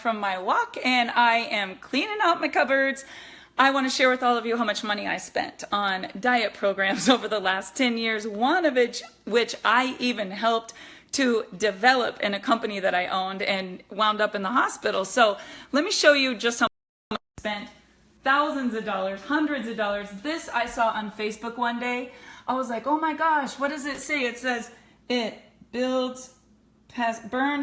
from my walk and I am cleaning out my cupboards. I want to share with all of you how much money I spent on diet programs over the last 10 years, one of which I even helped to develop in a company that I owned and wound up in the hospital. So let me show you just how much I spent. Thousands of dollars, hundreds of dollars. This I saw on Facebook one day. I was like, oh my gosh, what does it say? It says it burns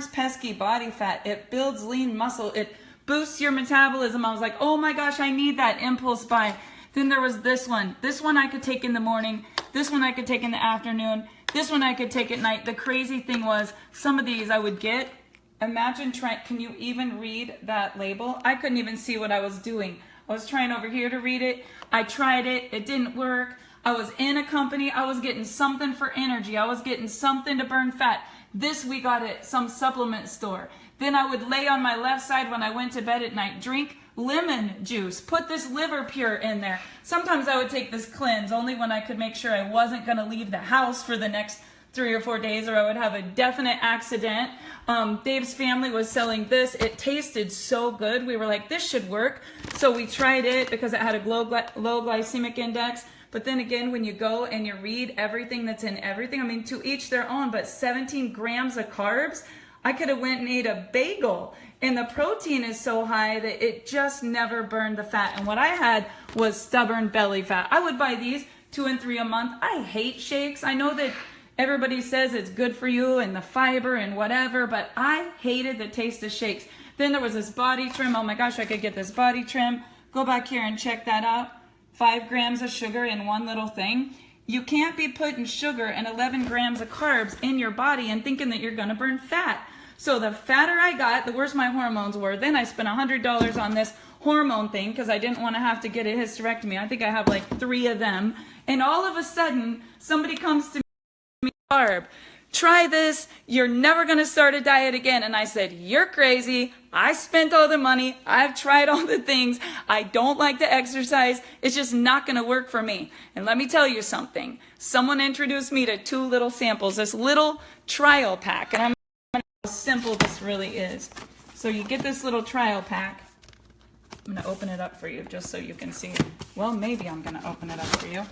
pesky body fat. It builds lean muscle. It boosts your metabolism. I was like, oh my gosh, I need that. Impulse buy. Then there was this one. This one I could take in the morning. This one I could take in the afternoon. This one I could take at night. The crazy thing was some of these I would get. Imagine trying, can you even read that label? I couldn't even see what I was doing. I was trying over here to read it. I tried it. It didn't work. I was in a company. I was getting something for energy. I was getting something to burn fat. This we got at some supplement store. Then I would lay on my left side when I went to bed at night, drink lemon juice, put this liver pure in there. Sometimes I would take this cleanse only when I could make sure I wasn't going to leave the house for the next 3 or 4 days or I would have a definite accident. Dave's family was selling this. It tasted so good. We were like, this should work. So we tried it because it had a low glycemic index. But then again, when you go and you read everything that's in everything, I mean, to each their own, but 17 grams of carbs, I could have went and ate a bagel. And the protein is so high that it just never burned the fat. And what I had was stubborn belly fat. I would buy these 2 and 3 a month. I hate shakes. I know that everybody says it's good for you and the fiber and whatever, but I hated the taste of shakes. Then there was this body trim. Oh my gosh, I could get this body trim. Go back here and check that out. 5 grams of sugar in one little thing. You can't be putting sugar and 11 grams of carbs in your body and thinking that you're going to burn fat. So the fatter I got, the worse my hormones were. Then I spent $100 on this hormone thing because I didn't want to have to get a hysterectomy. I think I have like 3 of them. And all of a sudden, somebody comes to me, Barb, try this. You're never going to start a diet again. And I said, you're crazy. I spent all the money. I've tried all the things. I don't like to exercise. It's just not going to work for me. And let me tell you something. Someone introduced me to 2 little samples, this little trial pack. And I'm going to how simple this really is. So you get this little trial pack. I'm going to open it up for you just so you can see it. Well, maybe I'm going to open it up for you.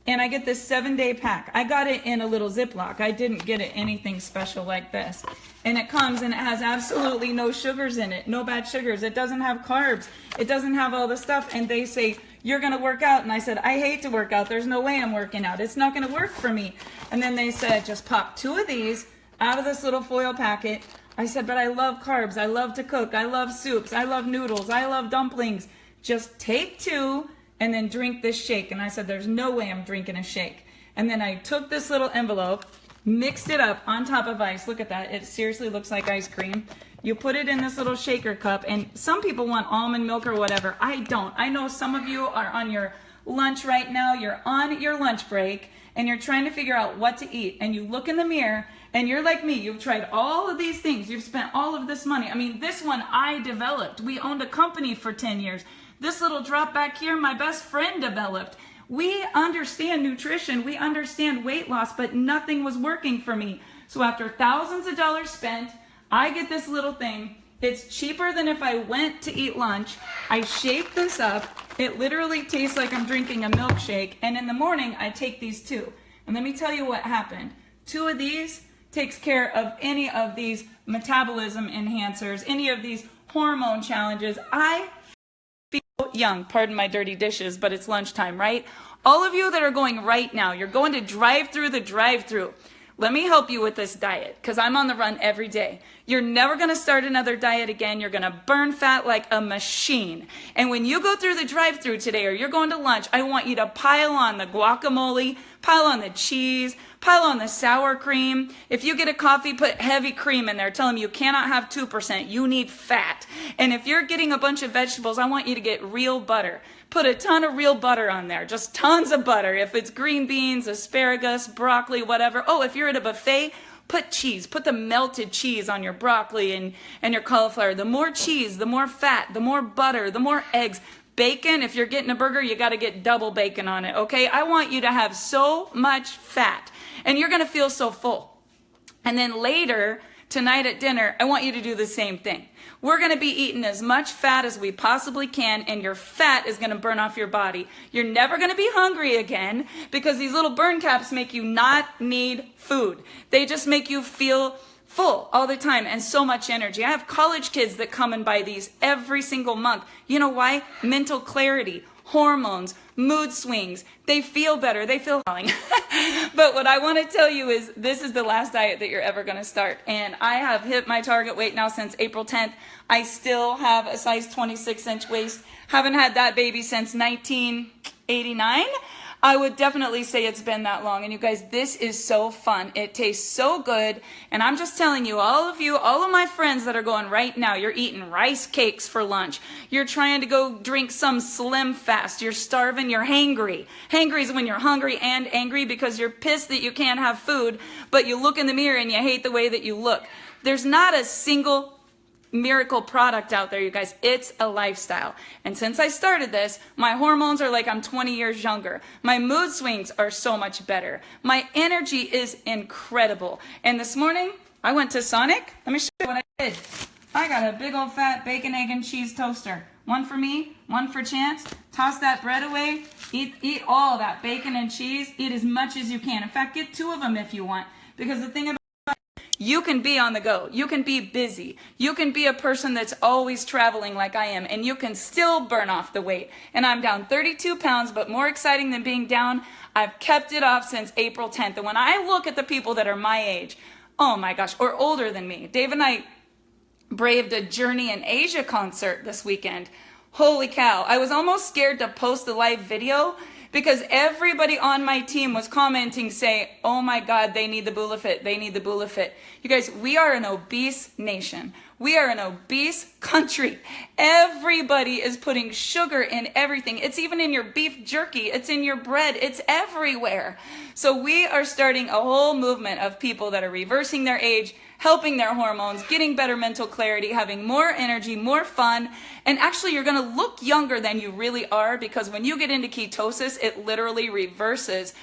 And I get this 7-day pack. I got it in a little Ziploc. I didn't get it anything special like this. And it comes and it has absolutely no sugars in it, no bad sugars. It doesn't have carbs. It doesn't have all the stuff. And they say, you're going to work out. And I said, I hate to work out. There's no way I'm working out. It's not going to work for me. And then they said, just pop 2 of these out of this little foil packet. I said, but I love carbs. I love to cook. I love soups. I love noodles. I love dumplings. Just take 2 and then drink this shake. And I said, there's no way I'm drinking a shake. And then I took this little envelope, mixed it up on top of ice. Look at that. It seriously looks like ice cream. You put it in this little shaker cup, and some people want almond milk or whatever. I don't. I know some of you are on your lunch right now. You're on your lunch break, and you're trying to figure out what to eat. And you look in the mirror, and you're like me. You've tried all of these things. You've spent all of this money. I mean, this one I developed. We owned a company for 10 years. This little drop back here, my best friend developed. We understand nutrition. We understand weight loss, but nothing was working for me. So after thousands of dollars spent, I get this little thing. It's cheaper than if I went to eat lunch. I shake this up. It literally tastes like I'm drinking a milkshake. And in the morning, I take these 2. And let me tell you what happened. 2 of these takes care of any of these metabolism enhancers, any of these hormone challenges. I feel young, pardon my dirty dishes, but it's lunchtime, right? All of you that are going right now, you're going to drive through the drive-through. Let me help you with this diet because I'm on the run every day. You're never going to start another diet again. You're going to burn fat like a machine. And when you go through the drive-through today or you're going to lunch, I want you to pile on the guacamole, pile on the cheese, pile on the sour cream. If you get a coffee, put heavy cream in there. Tell them you cannot have 2%. You need fat. And if you're getting a bunch of vegetables, I want you to get real butter. Put a ton of real butter on there, just tons of butter. If it's green beans, asparagus, broccoli, whatever. Oh, if you're at a buffet, put cheese. Put the melted cheese on your broccoli and your cauliflower. The more cheese, the more fat, the more butter, the more eggs. Bacon, if you're getting a burger, you got to get double bacon on it, okay? I want you to have so much fat, and you're going to feel so full. And then later, tonight at dinner, I want you to do the same thing. We're going to be eating as much fat as we possibly can, and your fat is going to burn off your body. You're never going to be hungry again because these little burn caps make you not need food. They just make you feel full all the time and so much energy. I have college kids that come and buy these every single month. You know why? Mental clarity, hormones, mood swings. They feel better. They feel But what I want to tell you is this is the last diet that you're ever going to start. And I have hit my target weight now since April 10th. I still have a size 26-inch waist. Haven't had that baby since 1989. I would definitely say it's been that long. And you guys, this is so fun. It tastes so good. And I'm just telling you, all of my friends that are going right now, you're eating rice cakes for lunch. You're trying to go drink some Slim Fast. You're starving. You're hangry. Hangry is when you're hungry and angry because you're pissed that you can't have food, but you look in the mirror and you hate the way that you look. There's not a single miracle product out there, you guys. It's a lifestyle. And since I started this, my hormones are like I'm 20 years younger. My mood swings are so much better. My energy is incredible. And this morning, I went to Sonic. Let me show you what I did. I got a big old fat bacon, egg, and cheese toaster. One for me, one for Chance. Toss that bread away. Eat all that bacon and cheese. Eat as much as you can. In fact, get 2 of them if you want. Because the thing about you can be on the go. You can be busy. You can be a person that's always traveling like I am, and you can still burn off the weight. And I'm down 32 pounds, but more exciting than being down, I've kept it off since April 10th. And when I look at the people that are my age, oh my gosh, or older than me, Dave and I braved a Journey in Asia concert this weekend. Holy cow. I was almost scared to post the live video because everybody on my team was commenting, say, oh my God, they need the Bulafit. They need the Bulafit. You guys, we are an obese nation. We are an obese country. Everybody is putting sugar in everything. It's even in your beef jerky. It's in your bread. It's everywhere. So we are starting a whole movement of people that are reversing their age, helping their hormones, getting better mental clarity, having more energy, more fun. And actually, you're going to look younger than you really are because when you get into ketosis, it literally reverses.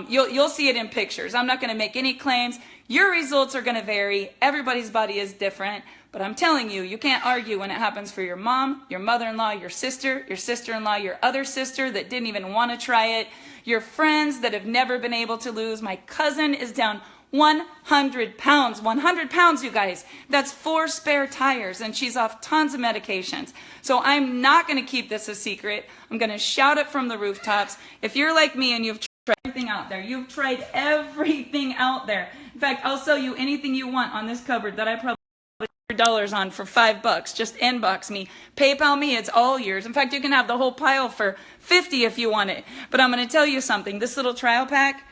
You'll see it in pictures. I'm not going to make any claims. Your results are going to vary. Everybody's body is different. But I'm telling you, you can't argue when it happens for your mom, your mother-in-law, your sister-in-law, your other sister that didn't even want to try it, your friends that have never been able to lose. My cousin is down 100 pounds. 100 pounds, you guys. That's 4 spare tires, and she's off tons of medications. So I'm not going to keep this a secret. I'm going to shout it from the rooftops. If you're like me and you've tried everything out there, you've tried everything out there. In fact, I'll sell you anything you want on this cupboard that I probably $100 on for $5. Just inbox me, PayPal me, it's all yours. In fact, you can have the whole pile for $50 if you want it. But I'm going to tell you something. This little trial pack,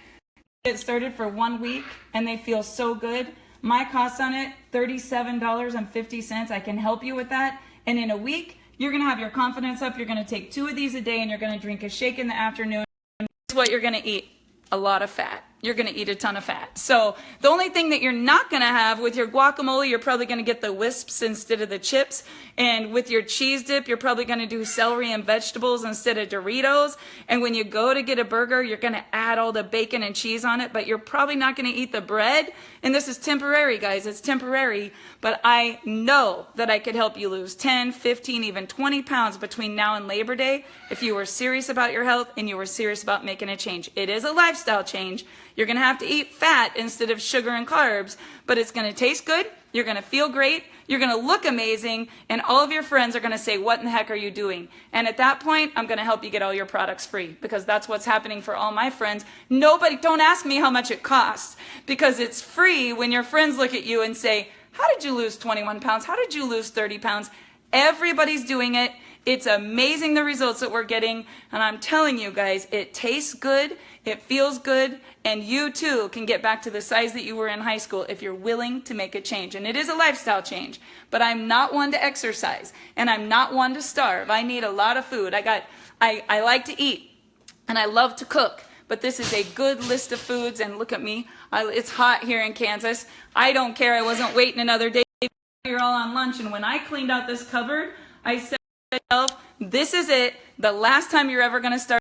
it started for 1 week and they feel so good. My cost on it, $37.50. I can help you with that. And in a week, you're going to have your confidence up. You're going to take 2 of these a day and you're going to drink a shake in the afternoon. And that's what you're going to eat. A lot of fat. You're going to eat a ton of fat. So the only thing that you're not going to have with your guacamole, you're probably going to get the wisps instead of the chips. And with your cheese dip, you're probably going to do celery and vegetables instead of Doritos. And when you go to get a burger, you're going to add all the bacon and cheese on it, but you're probably not going to eat the bread. And this is temporary, guys. It's temporary. But I know that I could help you lose 10, 15, even 20 pounds between now and Labor Day if you were serious about your health and you were serious about making a change. It is a lifestyle change. You're going to have to eat fat instead of sugar and carbs, but it's going to taste good. You're going to feel great. You're going to look amazing. And all of your friends are going to say, what in the heck are you doing? And at that point, I'm going to help you get all your products free because that's what's happening for all my friends. Don't ask me how much it costs because it's free when your friends look at you and say, how did you lose 21 pounds? How did you lose 30 pounds? Everybody's doing it. It's amazing the results that we're getting. And I'm telling you guys, it tastes good. It feels good, and you too can get back to the size that you were in high school if you're willing to make a change. And it is a lifestyle change, but I'm not one to exercise, and I'm not one to starve. I need a lot of food. I like to eat, and I love to cook, but this is a good list of foods, and look at me. It's hot here in Kansas. I don't care. I wasn't waiting another day. You're all on lunch, and when I cleaned out this cupboard, I said to myself, this is it. The last time you're ever going to start